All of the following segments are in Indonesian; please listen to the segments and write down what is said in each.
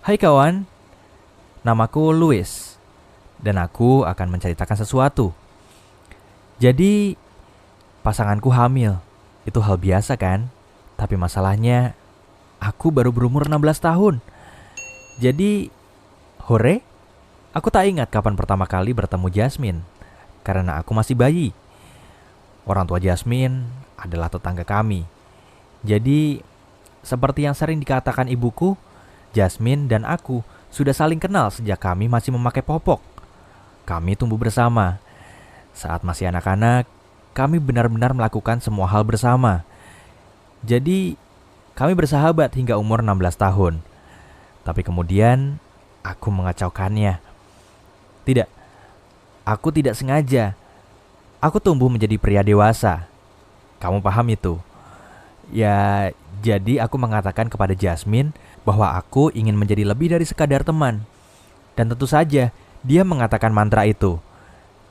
Hai kawan, namaku Louis dan aku akan menceritakan sesuatu. Jadi, pasanganku hamil. Itu hal biasa kan? Tapi masalahnya, aku baru berumur 16 tahun. Jadi, hore, aku tak ingat kapan pertama kali bertemu Jasmine karena aku masih bayi. Orang tua Jasmine adalah tetangga kami. Jadi, seperti yang sering dikatakan ibuku, Jasmine dan aku sudah saling kenal sejak kami masih memakai popok. Kami tumbuh bersama. Saat masih anak-anak, kami benar-benar melakukan semua hal bersama. Jadi, kami bersahabat hingga umur 16 tahun. Tapi kemudian, aku mengacaukannya. Tidak, aku tidak sengaja. Aku tumbuh menjadi pria dewasa. Kamu paham itu? Ya, jadi aku mengatakan kepada Jasmine bahwa aku ingin menjadi lebih dari sekadar teman. Dan tentu saja, dia mengatakan mantra itu.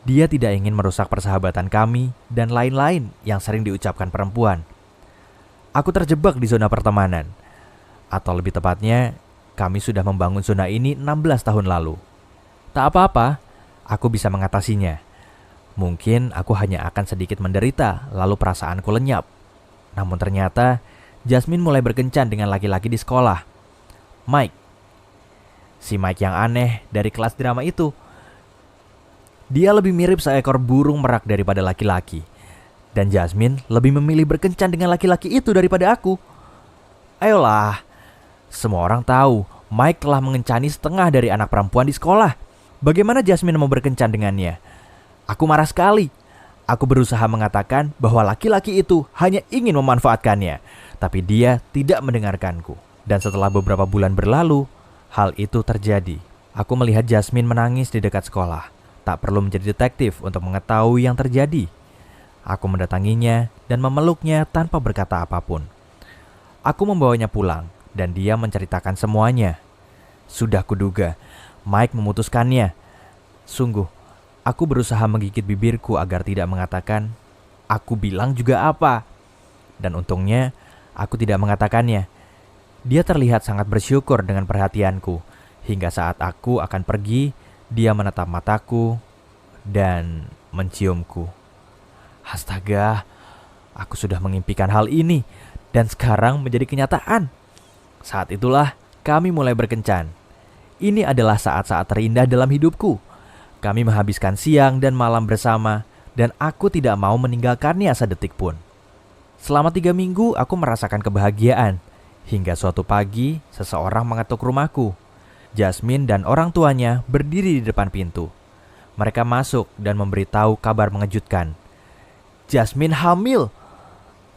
Dia tidak ingin merusak persahabatan kami dan lain-lain yang sering diucapkan perempuan. Aku terjebak di zona pertemanan. Atau lebih tepatnya, kami sudah membangun zona ini 16 tahun lalu. Tak apa-apa, aku bisa mengatasinya. Mungkin aku hanya akan sedikit menderita, lalu perasaanku lenyap. Namun ternyata, Jasmine mulai berkencan dengan laki-laki di sekolah. Mike. Si Mike yang aneh dari kelas drama itu. Dia lebih mirip seekor burung merak daripada laki-laki. Dan Jasmine lebih memilih berkencan dengan laki-laki itu daripada aku. Ayolah, semua orang tahu Mike telah mengencani setengah dari anak perempuan di sekolah. Bagaimana Jasmine mau berkencan dengannya? Aku marah sekali. Aku berusaha mengatakan bahwa laki-laki itu hanya ingin memanfaatkannya. Tapi dia tidak mendengarkanku. Dan setelah beberapa bulan berlalu, hal itu terjadi. Aku melihat Jasmine menangis di dekat sekolah. Tak perlu menjadi detektif untuk mengetahui yang terjadi. Aku mendatanginya dan memeluknya tanpa berkata apapun. Aku membawanya pulang dan dia menceritakan semuanya. Sudah kuduga, Mike memutuskannya. Sungguh, aku berusaha menggigit bibirku agar tidak mengatakan, "Aku bilang juga apa?" Dan untungnya, aku tidak mengatakannya. Dia terlihat sangat bersyukur dengan perhatianku. Hingga saat aku akan pergi, dia menatap mataku dan menciumku. Astaga, aku sudah mengimpikan hal ini dan sekarang menjadi kenyataan. Saat itulah kami mulai berkencan. Ini adalah saat-saat terindah dalam hidupku. Kami menghabiskan siang dan malam bersama dan aku tidak mau meninggalkannya sedetik pun. Selama 3 minggu aku merasakan kebahagiaan. Hingga suatu pagi, seseorang mengetuk rumahku. Jasmine dan orang tuanya berdiri di depan pintu. Mereka masuk dan memberitahu kabar mengejutkan. Jasmine hamil.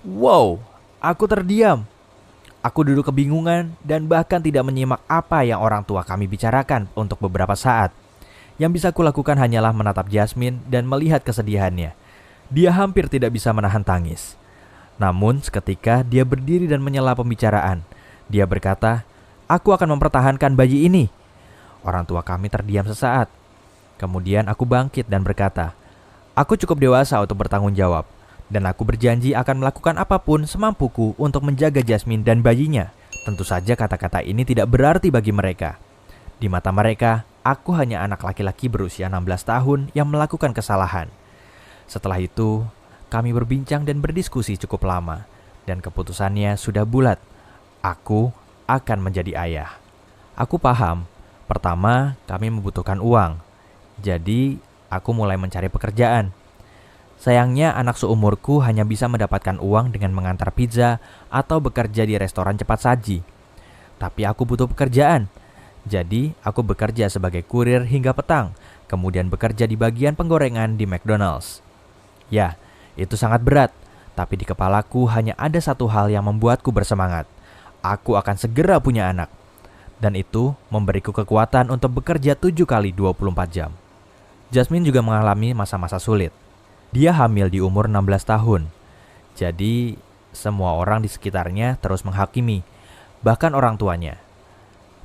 Wow, aku terdiam. Aku duduk kebingungan dan bahkan tidak menyimak apa yang orang tua kami bicarakan untuk beberapa saat. Yang bisa kulakukan hanyalah menatap Jasmine dan melihat kesedihannya. Dia hampir tidak bisa menahan tangis. Namun seketika dia berdiri dan menyela pembicaraan. Dia berkata, "Aku akan mempertahankan bayi ini." Orang tua kami terdiam sesaat. Kemudian aku bangkit dan berkata, "Aku cukup dewasa untuk bertanggung jawab. Dan aku berjanji akan melakukan apapun semampuku untuk menjaga Jasmine dan bayinya." Tentu saja kata-kata ini tidak berarti bagi mereka. Di mata mereka, aku hanya anak laki-laki berusia 16 tahun yang melakukan kesalahan. Setelah itu, kami berbincang dan berdiskusi cukup lama. Dan keputusannya sudah bulat. Aku akan menjadi ayah. Aku paham. Pertama, kami membutuhkan uang. Jadi, aku mulai mencari pekerjaan. Sayangnya anak seumurku hanya bisa mendapatkan uang dengan mengantar pizza atau bekerja di restoran cepat saji. Tapi aku butuh pekerjaan. Jadi, aku bekerja sebagai kurir hingga petang, kemudian bekerja di bagian penggorengan di McDonald's. Ya, itu sangat berat, tapi di kepalaku hanya ada satu hal yang membuatku bersemangat. Aku akan segera punya anak. Dan itu memberiku kekuatan untuk bekerja 7 kali 24 jam. Jasmine juga mengalami masa-masa sulit. Dia hamil di umur 16 tahun. Jadi, semua orang di sekitarnya terus menghakimi, bahkan orang tuanya.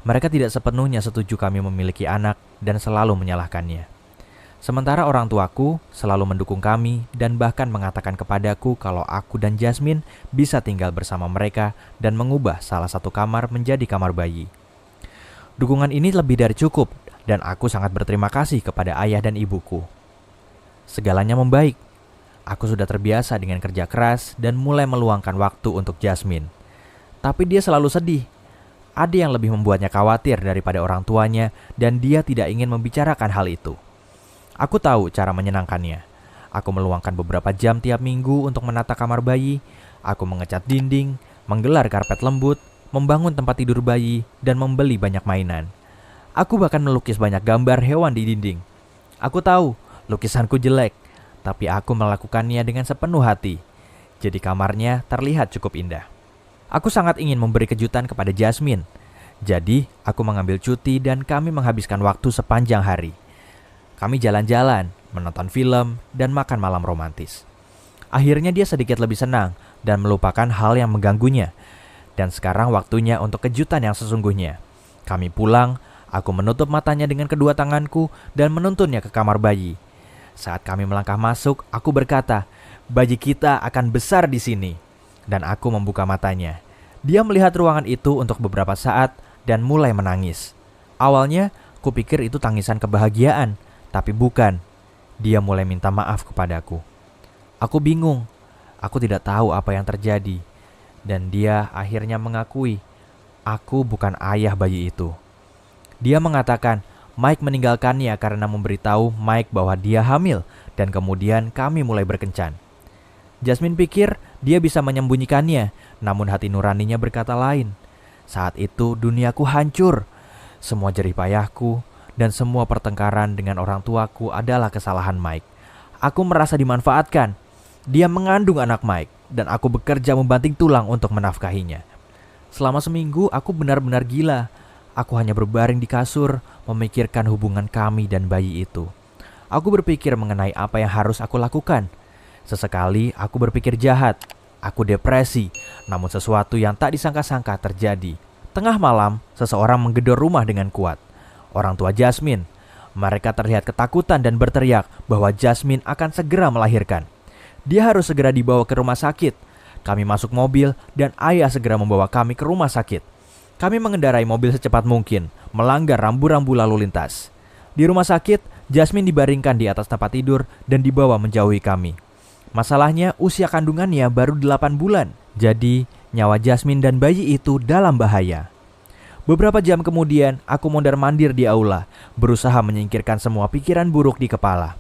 Mereka tidak sepenuhnya setuju kami memiliki anak dan selalu menyalahkannya. Sementara orang tuaku selalu mendukung kami dan bahkan mengatakan kepadaku kalau aku dan Jasmine bisa tinggal bersama mereka dan mengubah salah satu kamar menjadi kamar bayi. Dukungan ini lebih dari cukup dan aku sangat berterima kasih kepada ayah dan ibuku. Segalanya membaik. Aku sudah terbiasa dengan kerja keras dan mulai meluangkan waktu untuk Jasmine. Tapi dia selalu sedih. Ada yang lebih membuatnya khawatir daripada orang tuanya dan dia tidak ingin membicarakan hal itu. Aku tahu cara menyenangkannya. Aku meluangkan beberapa jam tiap minggu untuk menata kamar bayi. Aku mengecat dinding, menggelar karpet lembut, membangun tempat tidur bayi, dan membeli banyak mainan. Aku bahkan melukis banyak gambar hewan di dinding. Aku tahu lukisanku jelek, tapi aku melakukannya dengan sepenuh hati. Jadi kamarnya terlihat cukup indah. Aku sangat ingin memberi kejutan kepada Jasmine. Jadi aku mengambil cuti dan kami menghabiskan waktu sepanjang hari. Kami jalan-jalan, menonton film, dan makan malam romantis. Akhirnya dia sedikit lebih senang dan melupakan hal yang mengganggunya. Dan sekarang waktunya untuk kejutan yang sesungguhnya. Kami pulang, aku menutup matanya dengan kedua tanganku dan menuntunnya ke kamar bayi. Saat kami melangkah masuk, aku berkata, "Bayi kita akan besar di sini." Dan aku membuka matanya. Dia melihat ruangan itu untuk beberapa saat dan mulai menangis. Awalnya, kupikir itu tangisan kebahagiaan, tapi bukan. Dia mulai minta maaf kepadaku. Aku bingung. Aku tidak tahu apa yang terjadi. Dan dia akhirnya mengakui, aku bukan ayah bayi itu. Dia mengatakan, Mike meninggalkannya karena memberitahu Mike bahwa dia hamil dan kemudian kami mulai berkencan. Jasmine pikir dia bisa menyembunyikannya, namun hati nuraninya berkata lain. Saat itu duniaku hancur. Semua jerih payahku dan semua pertengkaran dengan orang tuaku adalah kesalahan Mike. Aku merasa dimanfaatkan. Dia mengandung anak Mike dan aku bekerja membanting tulang untuk menafkahinya. Selama seminggu aku benar-benar gila. Aku hanya berbaring di kasur, memikirkan hubungan kami dan bayi itu. Aku berpikir mengenai apa yang harus aku lakukan. Sesekali aku berpikir jahat. Aku depresi, namun sesuatu yang tak disangka-sangka terjadi. Tengah malam, seseorang menggedor rumah dengan kuat. Orang tua Jasmine. Mereka terlihat ketakutan dan berteriak bahwa Jasmine akan segera melahirkan. Dia harus segera dibawa ke rumah sakit. Kami masuk mobil dan ayah segera membawa kami ke rumah sakit. Kami mengendarai mobil secepat mungkin, melanggar rambu-rambu lalu lintas. Di rumah sakit, Jasmine dibaringkan di atas tempat tidur dan dibawa menjauhi kami. Masalahnya, usia kandungannya baru 8 bulan. Jadi, nyawa Jasmine dan bayi itu dalam bahaya. Beberapa jam kemudian, aku mondar-mandir di aula, berusaha menyingkirkan semua pikiran buruk di kepala.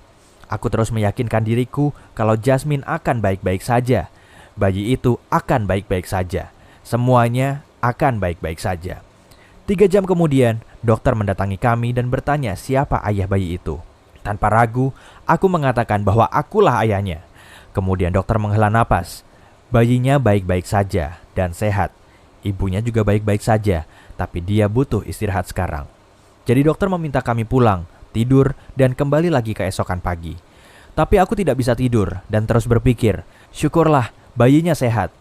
Aku terus meyakinkan diriku kalau Jasmine akan baik-baik saja. Bayi itu akan baik-baik saja. Semuanya akan baik-baik saja. 3 jam kemudian, dokter mendatangi kami dan bertanya siapa ayah bayi itu. Tanpa ragu, aku mengatakan bahwa akulah ayahnya. Kemudian dokter menghela napas. Bayinya baik-baik saja dan sehat. Ibunya juga baik-baik saja, tapi dia butuh istirahat sekarang. Jadi dokter meminta kami pulang, tidur, dan kembali lagi keesokan pagi. Tapi aku tidak bisa tidur dan terus berpikir, syukurlah bayinya sehat.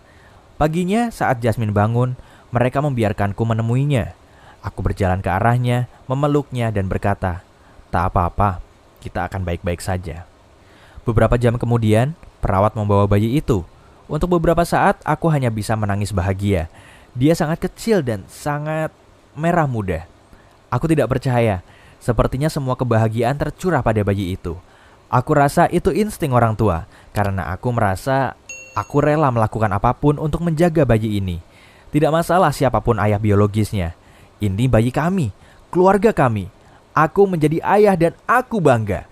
Paginya saat Jasmine bangun, mereka membiarkanku menemuinya. Aku berjalan ke arahnya, memeluknya dan berkata, "Tak apa-apa, kita akan baik-baik saja." Beberapa jam kemudian, perawat membawa bayi itu. Untuk beberapa saat, aku hanya bisa menangis bahagia. Dia sangat kecil dan sangat merah muda. Aku tidak percaya. Sepertinya semua kebahagiaan tercurah pada bayi itu. Aku rasa itu insting orang tua, karena aku merasa aku rela melakukan apapun untuk menjaga bayi ini. Tidak masalah siapapun ayah biologisnya. Ini bayi kami, keluarga kami. Aku menjadi ayah dan aku bangga.